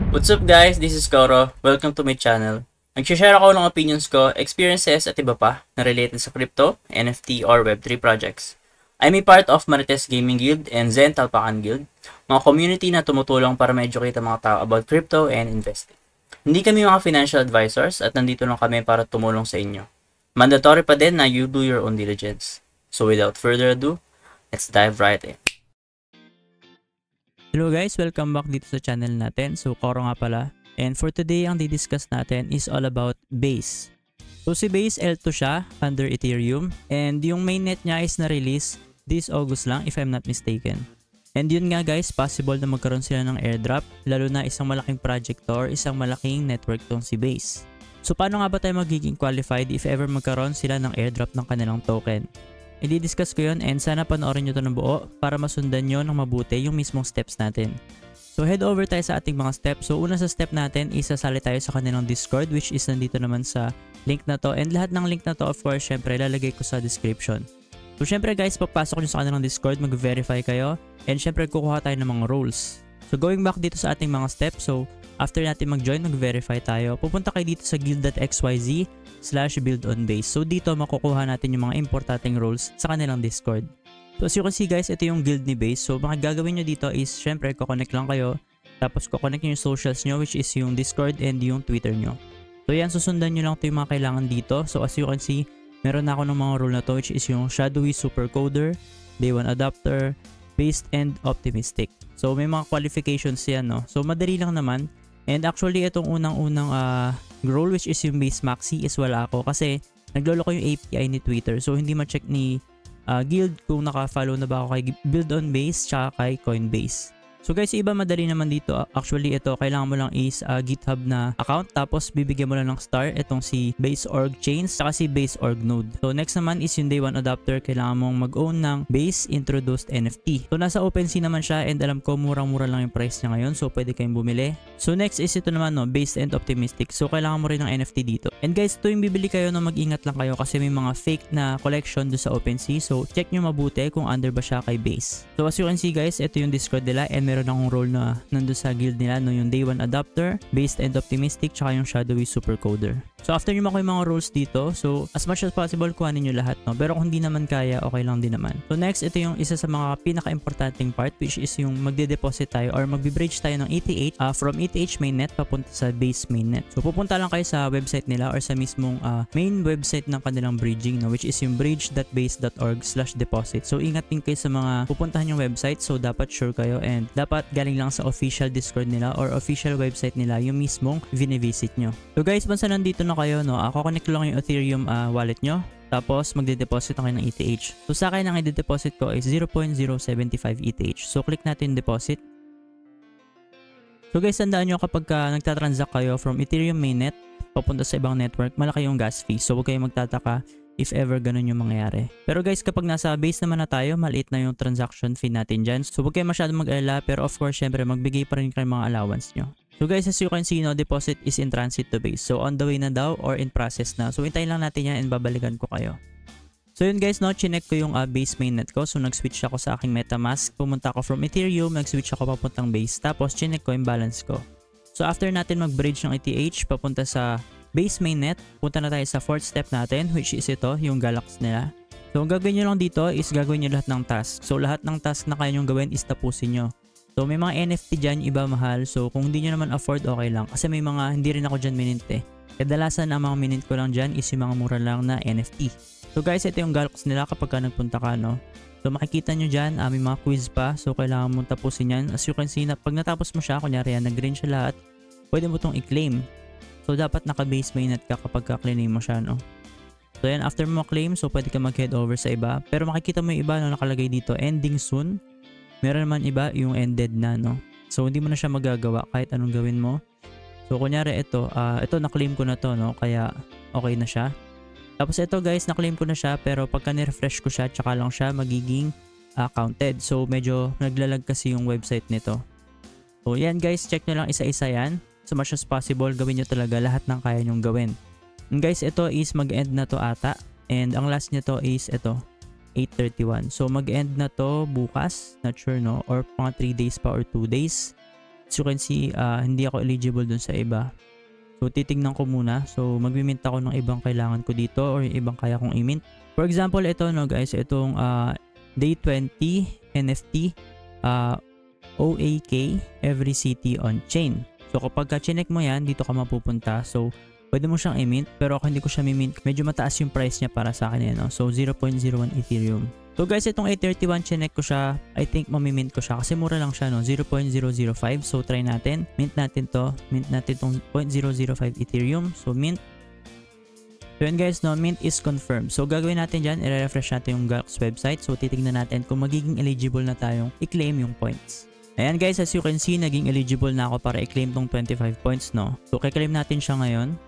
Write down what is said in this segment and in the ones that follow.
What's up guys? This is Koro. Welcome to my channel. Nag-share ako ng opinions ko, experiences at iba pa na related sa crypto, NFT or Web3 projects. I'm a part of Marites Gaming Guild and Zen Talpakan Guild, mga community na tumutulong para ma-educate ang mga tao about crypto and investing. Hindi kami mga financial advisors at nandito lang kami para tumulong sa inyo. Mandatory pa din na you do your own diligence. So without further ado, let's dive right in. Hello guys, welcome back dito sa channel natin. So, Koro nga pala. And for today, ang di-discuss natin is all about Base. So, si Base L2 siya under Ethereum. And yung mainnet niya is na-release this August lang if I'm not mistaken. And yun nga guys, possible na magkaroon sila ng airdrop. Lalo na isang malaking project or isang malaking network tong si Base. So, paano nga ba tayo magiging qualified if ever magkaroon sila ng airdrop ng kanilang token? I-discuss ko yun and sana panoorin nyo ito ng buo para masundan nyo ng mabuti yung mismong steps natin. So head over tayo sa ating mga steps. So una sa step natin is sasali tayo sa kanilang Discord which is nandito naman sa link na to. And lahat ng link na to of course syempre lalagay ko sa description. So syempre guys, papasok nyo sa kanilang Discord, mag-verify kayo and syempre kukuha tayo ng mga roles. So going back dito sa ating mga steps, so after natin mag-join, mag-verify tayo, pupunta kayo dito sa guild.xyz/buildonbase. So dito makukuha natin yung mga importanteng roles sa kanilang Discord. So as you can see guys, ito yung guild ni Base. So mga gagawin nyo dito is syempre kukonect lang kayo. Tapos kukonect nyo yung socials nyo which is yung Discord and yung Twitter nyo. So yan, susundan nyo lang ito yung mga kailangan dito. So as you can see, meron na ako ng mga role na to which is yung Shadowy Supercoder, Day 1 Adapter, Based and Optimistic. So may mga qualifications yan, no? So madali lang naman. And actually itong unang-unang role which is yung Base Maxi is wala ako kasi naglolo ko yung API ni Twitter. So hindi ma-check ni Guild kung naka-follow na ba ako kay Build on Base tsaka kay Coinbase. So guys, iba madali naman dito. Actually ito, kailangan mo lang is GitHub na account tapos bibigyan mo lang ng star itong si Base.org Chains tsaka si Base.org Node. So next naman is yung Day 1 Adapter. Kailangan mong mag-own ng Base Introduced NFT. So nasa OpenSea naman siya and alam ko murang-mura lang yung price niya ngayon. So pwede kayong bumili. So next is ito naman, no, Based and Optimistic. So kailangan mo rin ng NFT dito. And guys, tuwing bibili kayo, no, mag-ingat lang kayo kasi may mga fake na collection doon sa OpenSea. So check nyo mabuti kung under ba siya kay Base. So as you can see guys, ito yung Discord nila and meron akong role na nandun sa guild nila, no, yung Day 1 Adapter, Based and Optimistic, tsaka yung Shadowy Supercoder. So after nyo makuha yung mga roles dito, so as much as possible kuhanin nyo lahat, no, pero kung hindi naman kaya, okay lang din naman. So next, ito yung isa sa mga pinaka-importanting part which is yung magde-deposit tayo or magbe-bridge tayo ng ETH from ETH mainnet papunta sa Base mainnet. So pupunta lang kayo sa website nila or sa mismong main website ng kanilang bridging, no, which is yung bridge.base.org/deposit. So ingat din kayo sa mga pupuntahan yung website, so dapat sure kayo and dapat galing lang sa official Discord nila or official website nila yung mismong vini-visit nyo. So guys, once nandito na kayo, no, connect lang yung Ethereum wallet nyo. Tapos magde-deposit ako ng ETH. So sa akin ang i-deposit ko is 0.075 ETH. So click natin deposit. So guys, tandaan nyo kapag nagtatransact kayo from Ethereum mainnet papunta sa ibang network, malaki yung gas fee. So huwag kayong magtataka if ever ganun yung mangyayari. Pero guys, kapag nasa base naman na tayo, maliit na yung transaction fee natin dyan. So huwag kayong masyadong mag-alala, pero of course, syempre magbigay pa rin kayo mga allowance nyo. So guys, as you can see, no, deposit is in transit to Base. So on the way na daw or in process na. So hintayin lang natin yan and babalikan ko kayo. So yun guys, no, chinek ko yung Base mainnet ko. So nag-switch ako sa aking MetaMask. Pumunta ako from Ethereum, nag-switch ako papuntang Base. Tapos chinek ko yung balance ko. So after natin mag-bridge ng ETH papunta sa Base mainnet, punta na tayo sa fourth step natin which is ito, yung Galax nila. So ang gagawin nyo lang dito is gagawin nyo lahat ng task. So lahat ng task na kaya nyong gawin is tapusin nyo. So may mga NFT dyan, iba mahal. So kung hindi nyo naman afford, okay lang. Kasi may mga hindi rin ako dyan minint eh. Kadalasan ang mga minint ko lang dyan is yung mga mura lang na NFT. So guys, ito yung Galax nila kapag ka nagpunta ka, no. So makikita nyo dyan, may mga quiz pa. So kailangan mong tapusin yan. As you can see, pag natapos mo siya, kunyari yan, nag-green siya lahat, pwede mo itong i-claim. So dapat naka-base mainnet ka kapag ka-claim mo siya, no. So yan, after mo claim, so pwede ka mag-head over sa iba. Pero makikita mo yung iba, no, nakalagay dito, ending soon. Meron naman iba yung ended na, no. So hindi mo na siya magagawa kahit anong gawin mo. So kunyari ito na-claim ko na to, no, kaya okay na siya. Tapos ito guys, na-claim ko na siya pero pagka ni-refresh ko siya, tsaka lang siya magiging counted. So medyo naglalag kasi yung website nito. So yan guys, check nyo lang isa-isa yan. So much as possible, gawin nyo talaga lahat ng kaya nyong gawin. And guys, ito is mag-end na to ata. And ang last nyo to is ito, 8:31. So mag-end na to bukas, not sure, no, or mga 3 days pa or 2 days. As you can see, hindi ako eligible dun sa iba. So titignan ko muna. So mag-mint ako ng ibang kailangan ko dito or yung ibang kaya kong i-mint. For example, ito no guys, itong day 20 NFT OAK every city on chain. So kapag chinek mo yan, dito ka mapupunta. So pwede mo siyang i-mint, pero ako hindi ko siya mi-mint. Medyo mataas yung price niya para sa akin, no? So 0.01 Ethereum. So guys, itong 831 chinek ko siya. I think mamimint ko siya kasi mura lang siya, no? 0.005. So try natin. Mint natin to. Mint natin itong 0.005 Ethereum. So mint. So yun guys, no, mint is confirmed. So gagawin natin dyan, i-refresh natin yung Galx website. So titignan natin kung magiging eligible na tayong i-claim yung points. Ayan guys, as you can see, naging eligible na ako para i-claim tong 25 points, no. So i-claim natin siya ngayon.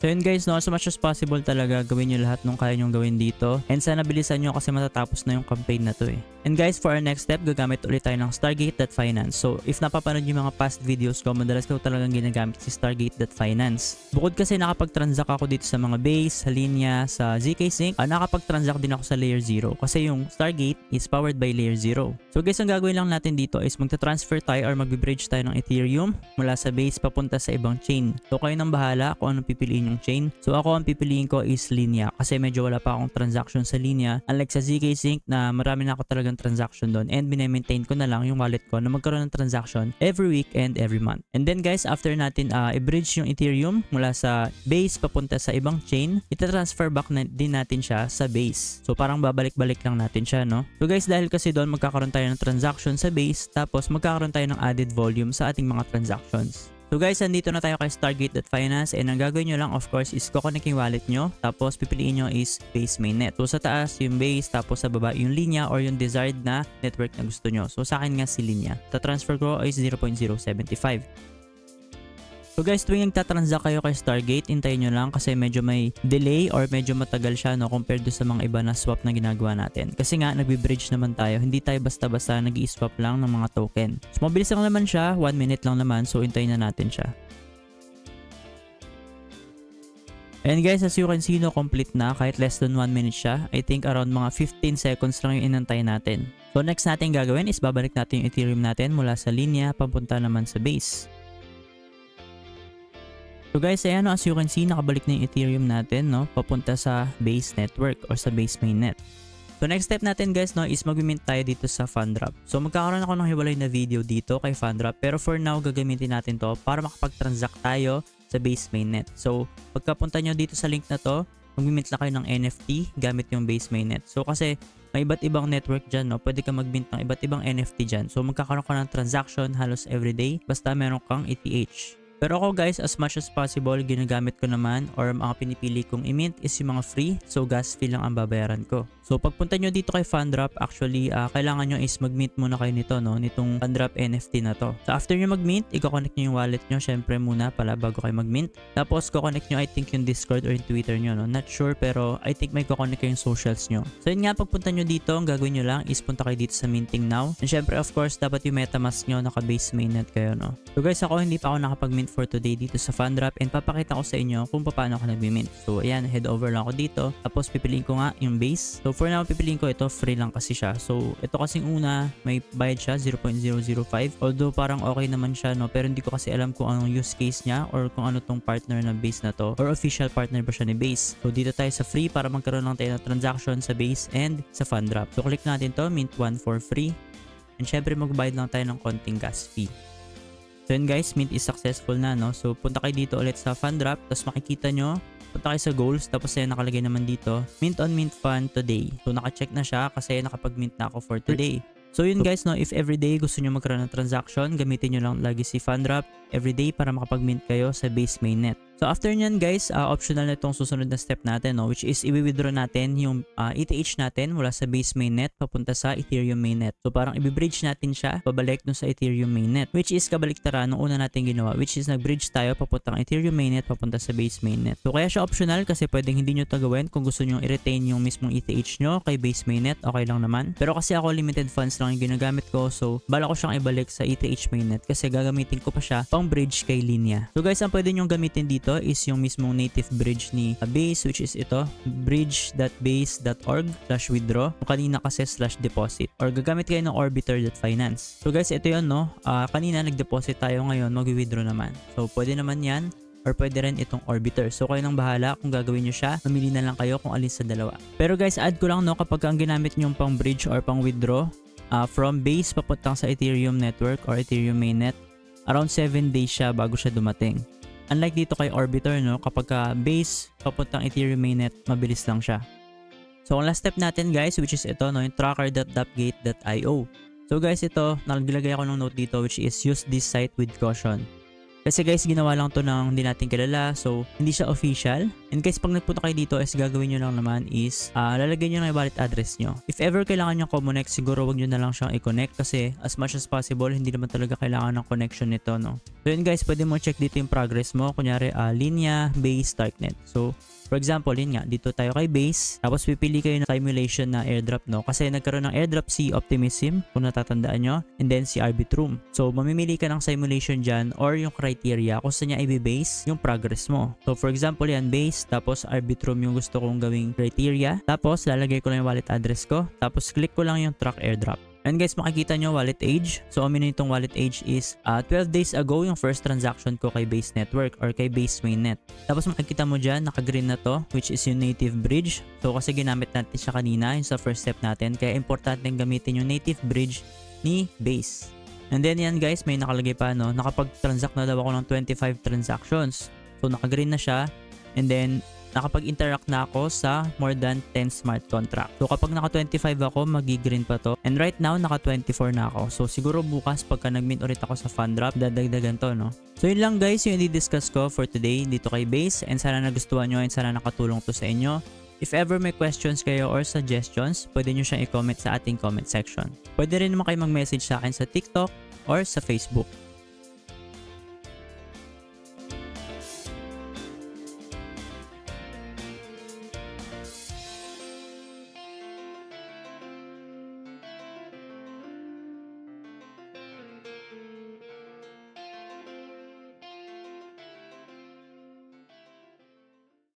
So yun guys, no, as much as possible talaga gawin nyo lahat nung kaya nyong gawin dito. And sana bilisan nyo kasi matatapos na yung campaign na to eh. And guys, for our next step, gagamit ulit tayo ng Stargate.finance. So if napapanood yung mga past videos ko, madalas ko talagang ginagamit si Stargate.finance. Bukod kasi nakapag-transact ako dito sa mga base, sa linya, sa zkSync, nakapag-transact din ako sa layer 0 kasi yung Stargate is powered by layer 0. So guys, ang gagawin lang natin dito is magta-transfer tayo or mag-bridge tayo ng Ethereum mula sa base papunta sa ibang chain. So kayo nang bahala kung anong pipiliin yung chain. So ako ang pipiliin ko is linya kasi medyo wala pa akong transaction sa linya. Unlike sa zkSync na marami na ako talagang transaction doon and binemaintain ko na lang yung wallet ko na magkaroon ng transaction every week and every month. And then guys, after natin i-bridge yung Ethereum mula sa base papunta sa ibang chain, ita-transfer back na din natin siya sa base. So parang babalik-balik lang natin siya, no? So guys, dahil kasi doon magkakaroon tayo ng transaction sa base tapos magkakaroon tayo ng added volume sa ating mga transactions. So guys, nandito na tayo kay Stargate.finance and ang gagawin nyo lang of course is kukonek yung wallet nyo tapos pipiliin nyo is base mainnet. So sa taas yung base tapos sa baba yung linya or yung desired na network na gusto nyo. So sa akin nga si linya. Ta-transfer ko is 0.075. So guys, tuwing nagtatransact kayo kay Stargate, hintayin nyo lang kasi medyo may delay or medyo matagal siya, no, compared sa mga iba na swap na ginagawa natin. Kasi nga, nagbe-bridge naman tayo. Hindi tayo basta-basta nag-i-swap lang ng mga token. So mabilis lang naman siya, 1 minute lang naman. So hintayin na natin siya. And guys, as you can see, no, complete na. Kahit less than 1 minute siya. I think around mga 15 seconds lang yung inantay natin. So next natin gagawin is babalik natin yung Ethereum natin mula sa linya papunta naman sa base. So guys, ayan, no, as you can see, nakabalik na yung Ethereum natin, no, papunta sa base network or sa base mainnet. So next step natin guys, no, is mag-mint tayo dito sa Fundrop. So magkakaroon ako ng hiwalay na video dito kay Fundrop, pero for now gagamitin natin to para makapag-transact tayo sa base mainnet. So pagkapunta nyo dito sa link na to, mag-mint lang kayo ng NFT gamit yung base mainnet. So kasi may iba't ibang network dyan, no, pwede ka mag-mint ng iba't ibang NFT dyan. So magkakaroon ka ng transaction halos everyday basta meron kang ETH. Pero ako guys, as much as possible, ginagamit ko naman or mga pinipili kong i-mint is yung mga free. So gas fee lang ang babayaran ko. So pagpunta nyo dito kay Fundrop, actually kailangan nyo is mag-mint muna kayo nito, no, nitong Fundrop NFT na to. So after nyo mag-mint, i-connect nyo yung wallet nyo syempre muna pala bago kayo mag-mint. Tapos ko-connect nyo I think yung Discord or yung Twitter nyo, no. Not sure pero I think may ko-connect yung socials nyo. So yun nga, pagpunta nyo dito, ang gagawin nyo lang is punta kayo dito sa minting now. And syempre of course, dapat yung MetaMask nyo naka-base mainnet kayo, no. So guys, ako hindi pa ako nakapag-mint for today dito sa Fundrop and papakita ko sa inyo kung paano ako nag-mint. So ayan, head over lang ako dito. Tapos pipiliin ko nga yung base. So for now, pipiliin ko ito, free lang kasi siya. So ito kasing una, may bayad siya 0.005. Although parang okay naman siya, no, pero hindi ko kasi alam kung anong use case niya or kung ano tong partner ng base na to or official partner ba siya ni base. So dito tayo sa free para magkaroon lang tayo ng transaction sa base and sa Fundrop. So click natin to, mint 1 for free. And syempre magbayad lang tayo ng konting gas fee. So yun guys, mint is successful na, no. So punta kayo dito ulit sa Fundrop, tapos makikita nyo, punta kayo sa goals, tapos ayan nakalagay naman dito, mint on mint fund today. So naka-check na siya kasi nakapag-mint na ako for today. So yun guys, no, if everyday gusto nyo magkaroon ng transaction, gamitin nyo lang lagi si Fundrop everyday para makapag-mint kayo sa base mainnet. So after nyan guys, optional na itong susunod na step natin, no, which is i-withdraw natin yung ETH natin mula sa base mainnet papunta sa Ethereum mainnet. So parang i-bridge natin siya pabalik dun sa Ethereum mainnet, which is kabaliktaran nung una natin ginawa, which is nag-bridge tayo papuntang Ethereum mainnet papunta sa base mainnet. So kaya siya optional kasi pwedeng hindi nyo ito gawin kung gusto nyo i-retain yung mismong ETH nyo kay base mainnet, okay lang naman. Pero kasi ako limited funds lang yung ginagamit ko, so bala ko siyang ibalik sa ETH mainnet kasi gagamitin ko pa siya pang bridge kay linya. So guys, ang pwede nyo gamitin dito dito is yung mismong native bridge ni Base, which is ito, bridge.base.org/withdraw. Kanina kasi /deposit, or gagamit kayo ng orbiter.finance. So guys, ito yun, no? Kanina nag-deposit tayo, ngayon mag-withdraw naman. So pwede naman yan, or pwede rin itong orbiter. So kayo nang bahala kung gagawin nyo siya. Mamili na lang kayo kung alin sa dalawa. Pero guys, add ko lang, no, kapag ang ginamit nyo pang bridge or pang withdraw from Base papuntang sa Ethereum network or Ethereum mainnet, around 7 days siya bago siya dumating. Unlike dito kay Orbiter, no, kapag Base papuntang Ethereum mainnet, mabilis lang siya. So ang last step natin guys, which is ito, no, yung tracker.dapgate.io. So guys, ito, naglagay ako ng note dito, which is use this site with caution. Kasi guys, ginawa lang to ng hindi natin kilala, so hindi siya official. And guys, pag nagpunta kayo dito, is gagawin nyo lang naman is lalagay nyo na yung wallet address nyo. If ever kailangan nyo connect, siguro wag nyo na lang siyang i-connect kasi as much as possible, hindi naman talaga kailangan ng connection nito, no. So yun guys, pwede mo check dito yung progress mo. Kunyari, linya, base, darknet. So for example, yun nga, dito tayo kay Base, tapos pipili kayo ng simulation na airdrop, no? Kasi nagkaroon ng airdrop si Optimism, kung natatandaan nyo, and then si Arbitrum. So, mamimili ka ng simulation dyan or yung criteria kung saan niya i-base yung progress mo. So, for example, yan, Base, tapos Arbitrum yung gusto kong gawing criteria. Tapos, lalagay ko lang yung wallet address ko. Tapos, click ko lang yung track airdrop. And guys, makikita nyo wallet age. So, aminin itong wallet age is 12 days ago yung first transaction ko kay Base Network or kay Base Mainnet. Tapos makikita mo dyan, naka-green na to, which is yung native bridge. So, kasi ginamit natin siya kanina, yung sa first step natin. Kaya importante gamitin yung native bridge ni Base. And then yan guys, may nakalagay pa, no, nakapag-transact na daw ako ng 25 transactions. So, naka-green na siya. And then, nakapag-interact na ako sa more than 10 smart contract. So kapag naka-25 ako, magi-green pa to. And right now, naka-24 na ako. So siguro bukas, pagka nag-mint ulit ako sa fund drop, dadagdagan to, no? So yun lang guys, yung i-discuss ko for today dito kay Base. And sana nagustuhan nyo and sana nakatulong to sa inyo. If ever may questions kayo or suggestions, pwede nyo siyang i-comment sa ating comment section. Pwede rin naman kayo mag-message sa akin sa TikTok or sa Facebook.